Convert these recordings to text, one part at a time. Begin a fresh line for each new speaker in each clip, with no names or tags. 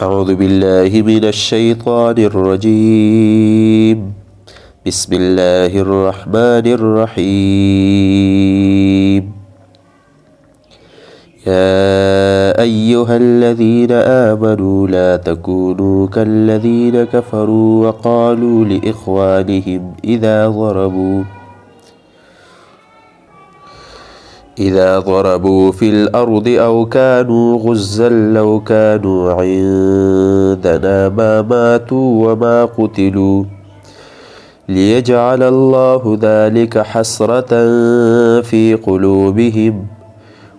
أعوذ بالله من الشيطان الرجيم. بسم الله الرحمن الرحيم. يا أيها الذين آمنوا لا تكونوا كالذين كفروا وقالوا لإخوانهم إذا ضربوا في الأرض أو كانوا غزا لو كانوا عندنا ما ماتوا وما قتلوا ليجعل الله ذلك حسرة في قلوبهم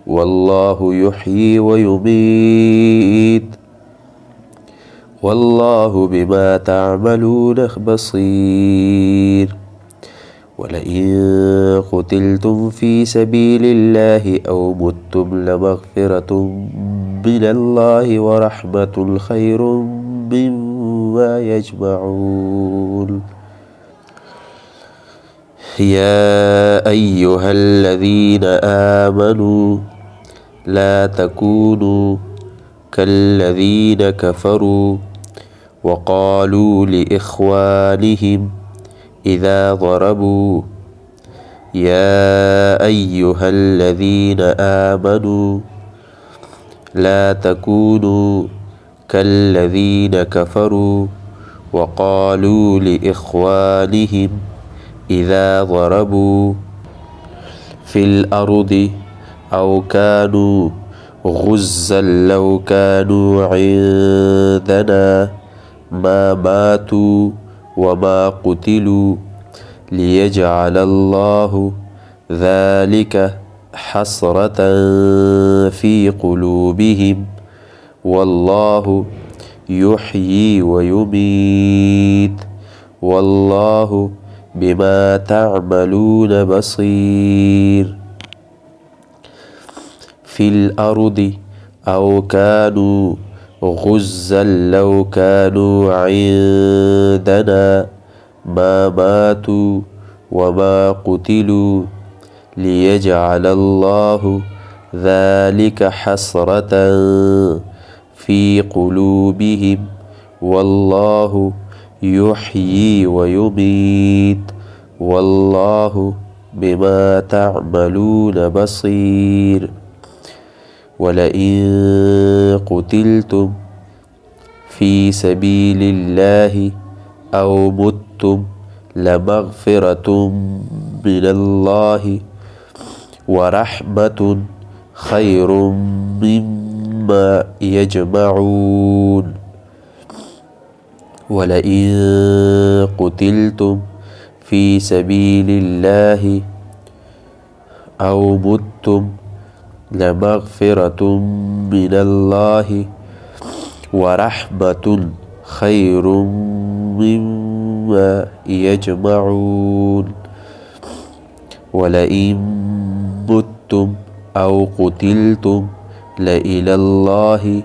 والله يحيي ويميت والله بما تعملون بصير. ولئن قتلتم في سبيل الله أو متم لمغفرة من الله ورحمة خير مما يجمعون. يا أيها الذين آمنوا لا تكونوا كالذين كفروا وقالوا لإخوانهم إذا ضربوا. يا أيها الذين آمنوا لا تكونوا كالذين كفروا وقالوا لإخوانهم إذا ضربوا في الأرض أو كانوا غزا لو كانوا عندنا ما ماتوا وما قتلوا ليجعل الله ذلك حسرة في قلوبهم والله يحيي ويميت والله بما تعملون بصير. في الأرض أو كانوا غزا لو كانوا عندنا ما ماتوا وما قتلوا ليجعل الله ذلك حسرة في قلوبهم والله يحيي ويميت والله بما تعملون بصير. ولئن قتلتم في سبيل الله أو متم لمغفرة من الله ورحمة خير مما يجمعون. ولئن قتلتم في سبيل الله أو متم لمغفرة من الله ورحمة خير مما يجمعون. ولئن متم أو قتلتم لإلى الله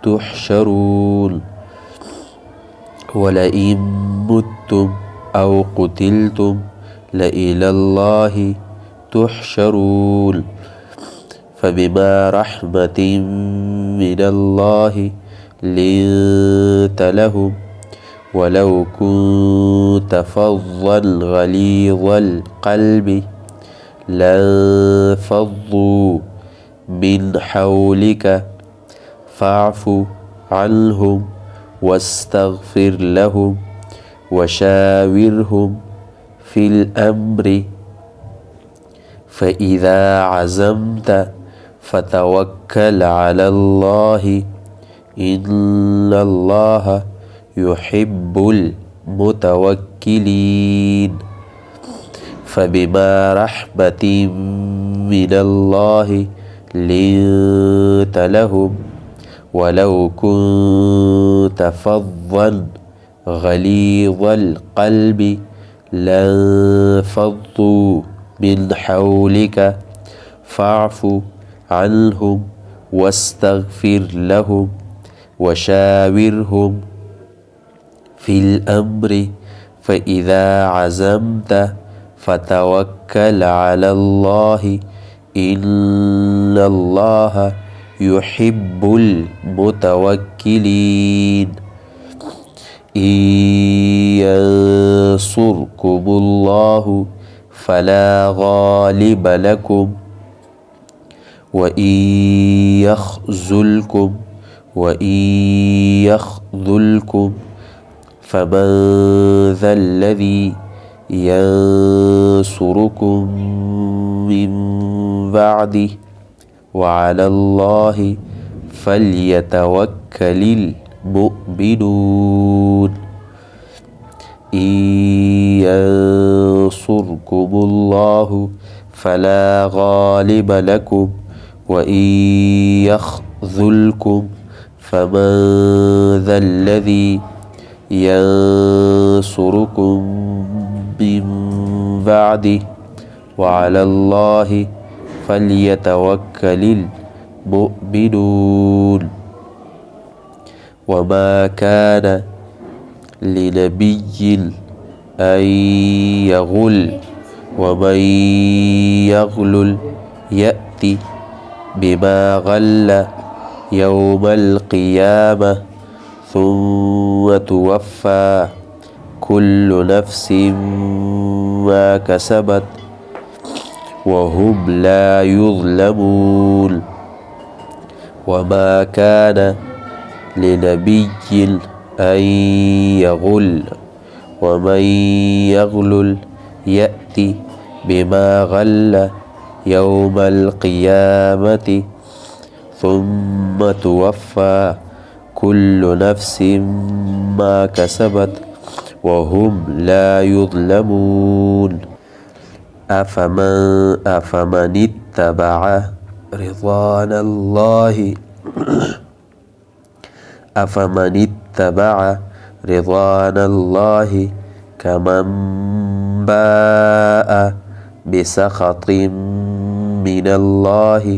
تحشرون. ولئن متم أو قتلتم لإلى الله تحشرون. فبما رحمة من الله لنت لهم ولو كنت فظا غليظ القلب لانفضوا من حولك فاعف عنهم واستغفر لهم وشاورهم في الأمر فإذا عزمت فتوكل على الله إن الله يحب المتوكلين. فبما رحمة من الله لنت لهم ولو كنت فظا غليظ القلب لانفضوا من حولك فاعف عنهم واستغفر لهم وشاورهم في الأمر فإذا عزمت فتوكل على الله إن الله युहिब्बुल मुतवक्किलीन इन यंसुरकुमुल्लाहु फला गालिब लकुम व इन यख्ज़ुलकुम व इन यख्ज़ुलकुम फमन ज़ल्लज़ी यंसुरुकुम मिन बअदिही व अलल्लाहि फल्यतवक्कलिल मुअ्मिनून इन यंसुरकुमुल्लाहु फला गालिब लकुम व इन यख्ज़ुलकुम फमन ज़ल्लज़ी यंसुरुकुम मिन बअदिही व अलल्लाहि फल्यतवक्कलिल मुअ्मिनून वमा कान लिनबिय्यिन अन यग़ुल वमन यग़लुल यअति बिमा गल्ल यौमल क़ियामह सुम्म तुवफ़्फ़ा कुल्लु नफ़्सिन मा कसबत वहुम ला युज़लमून वमा कान लिनबिय्यिन अन यग़ुल वमन यग़लुल यअति बिमा गल्ल यौमल क़ियामति सुम्म तुवफ़्फ़ा कुल्लु नफ़्सिन मा कसबत वहुम ला युज़लमून अफ़मनित्तबअ रिज़वानल्लाहि अफ़मनित्तबअ रिज़वानल्लाहि कमन बाअ बिसख़तिन मिनल्लाहि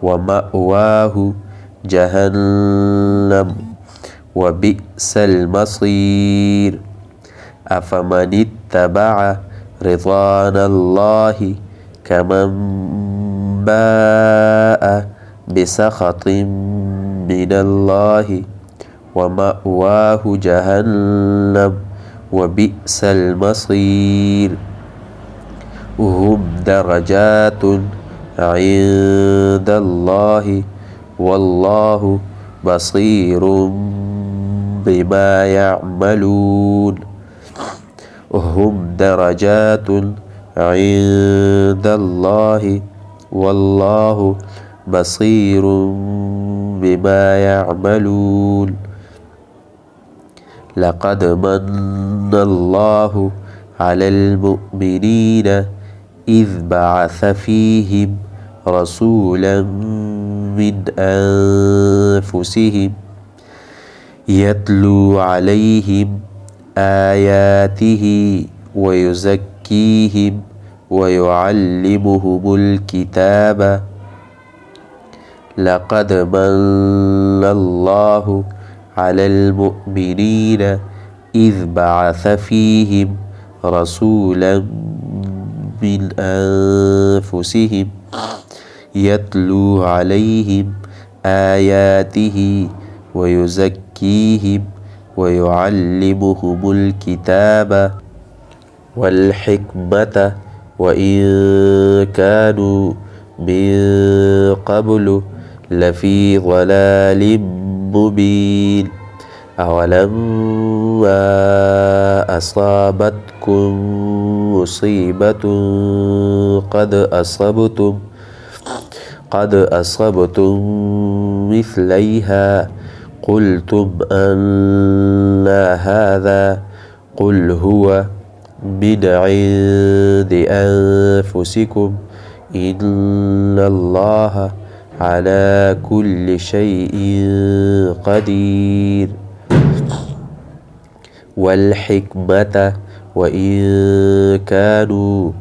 व मअवाहु जहन्नम व बि'सल मसीर अफ़मनित्तबअ रिज़वानल्लाहि कमन बाअ बिसख़तिन मिनल्लाहि व मअवाहु जहन्नम व बि'सल मसीर हुम दरजातुन इंदल्लाहि वल्लाहु बसीरुम बिमा यअमलून हुम दरजातुन इंदल्लाहि वल्लाहु बसीरुम बिमा यअमलून लक़द मन्नल्लाहु अलल मुअ्मिनीन इज़ बअस फ़ीहिम रसूलन मिन अनफुसिहिम यत्लू अलैहिम आयातिही व युज़क्कीहिम व युअल्लिमुहुमुल किताब लक़द मन्नल्लाहु अलल मुअ्मिनीन इज़ बअस फ़ीहिम रसूलन मिन अनफुसिहिम यत्लू अलैहिम आयातिही व युज़क्कीहिम व युअल्लिमुहुमुल किताब वल हिकमत व इन कानू मिन क़ब्लु लफ़ी ज़लालिम मुबीन अवलम्मा असाबतकुम मुसीबतुन क़द असबतुम मिस्लैहा क़ुल्तुम अन्ना हाज़ा क़ुल हुवा मिन इंदि अनफुसिकुम इन्नल्लाह अला कुल्लि शैइन क़दीर वल हिकमत व इन कानू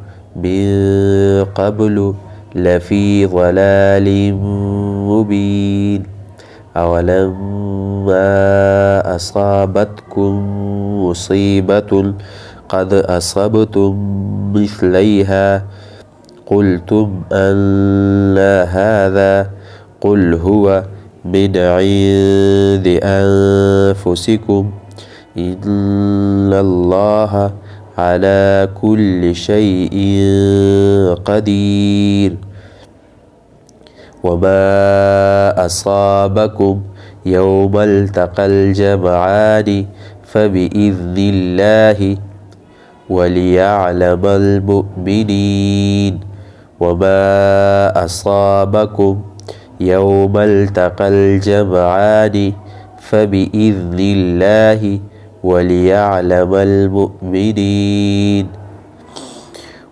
मिन क़ब्लु लफ़ी ज़लालिम मुबीन अवलम्मा असाबतकुम मुसीबतुन क़द असबतुम मिस्लैहा क़ुल्तुम अन्ना हाज़ा قل هو من عند أنفسكم إن الله على كل شيء قدير وما أصابكم يوم التقى الجمعان فبإذن الله وليعلم المؤمنين وما أصابكم يوم التقى الجمعان فبإذن الله وليعلم المؤمنين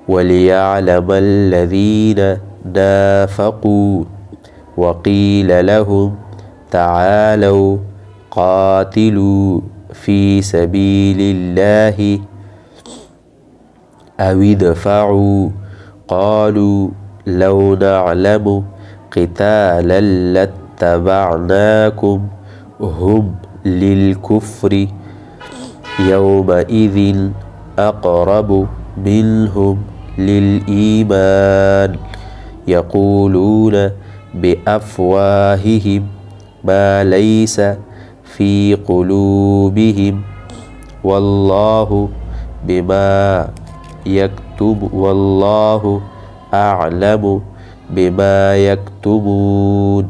وليعلم الذين نافقوا وقيل لهم تعالوا قاتلوا في سبيل الله أو ادفعوا قالوا لو نعلم قتالا لاتبعناكم هم للكفر يومئذ أقرب منهم للإيمان يقولون بأفواههم ما ليس في قلوبهم والله أعلم بما يكتمون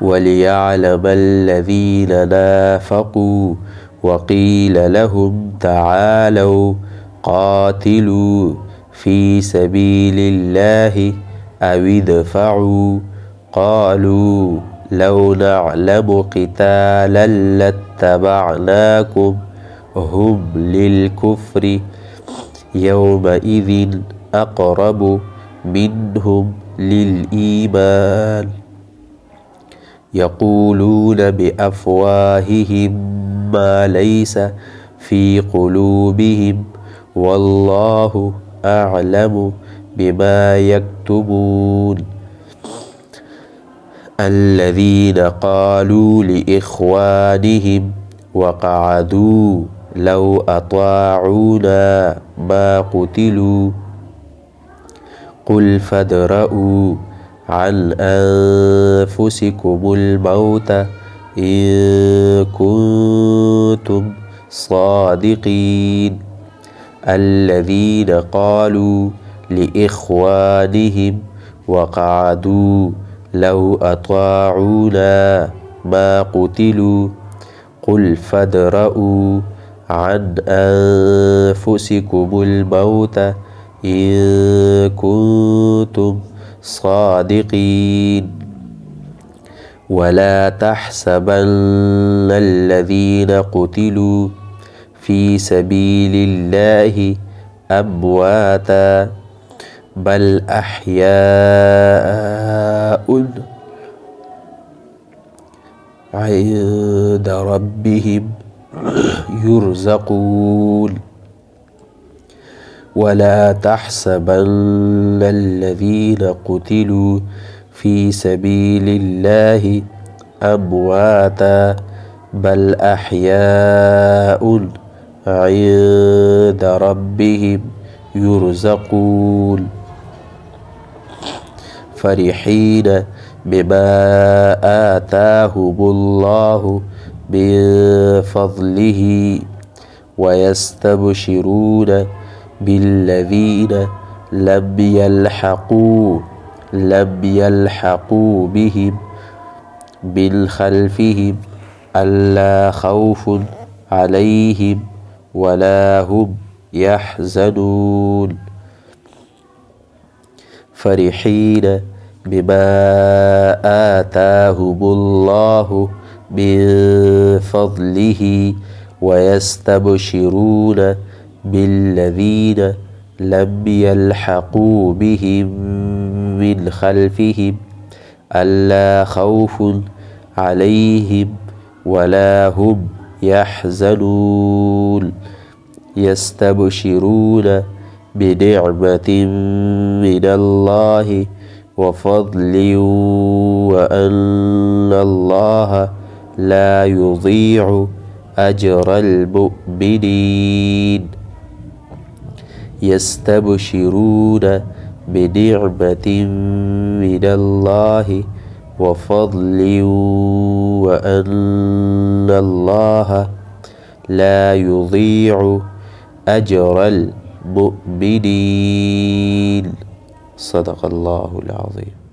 وليعلم الذين نافقوا وقيل لهم تعالوا قاتلوا في سبيل الله أو ادفعوا قالوا لو نعلم قتالا لاتبعناكم هم للكفر يومئذ أقرب منهم للإيمان يقولون بأفواههم ما ليس في قلوبهم والله أعلم بما يكتمون الذين قالوا لإخوانهم وقعدوا لو أطاعونا ما قتلوا قل فادرءوا عن أنفسكم الموت إن كنتم صادقين الذين قالوا لإخوانهم وقعدوا لو أطاعونا ما قتلوا قل فادرءوا عن أنفسكم الموت إن كنتم صادقين ولا تحسبن الذين قتلوا في سبيل الله أمواتا بل أحياء عند ربهم يرزقون ولا تحسبن الذين قتلوا في سبيل الله أمواتا بل أحياء عند ربهم يرزقون فرحين بما آتاهم الله من فضله ويستبشرون بالذين لم يلحقوا بهم من خلفهم ألا خوف عليهم ولا هم يحزنون فرحين بما آتاهم الله من فضله ويستبشرون بالذين لم يلحقوا بهم من خلفهم ألا خوف عليهم ولا هم يحزنون يستبشرون بنعمة من الله وفضل وأن الله لا يضيع أجر المؤمنين يستبشرون بنعمة من الله وفضل وأن الله لا يضيع أجر المؤمنين. صدق الله العظيم.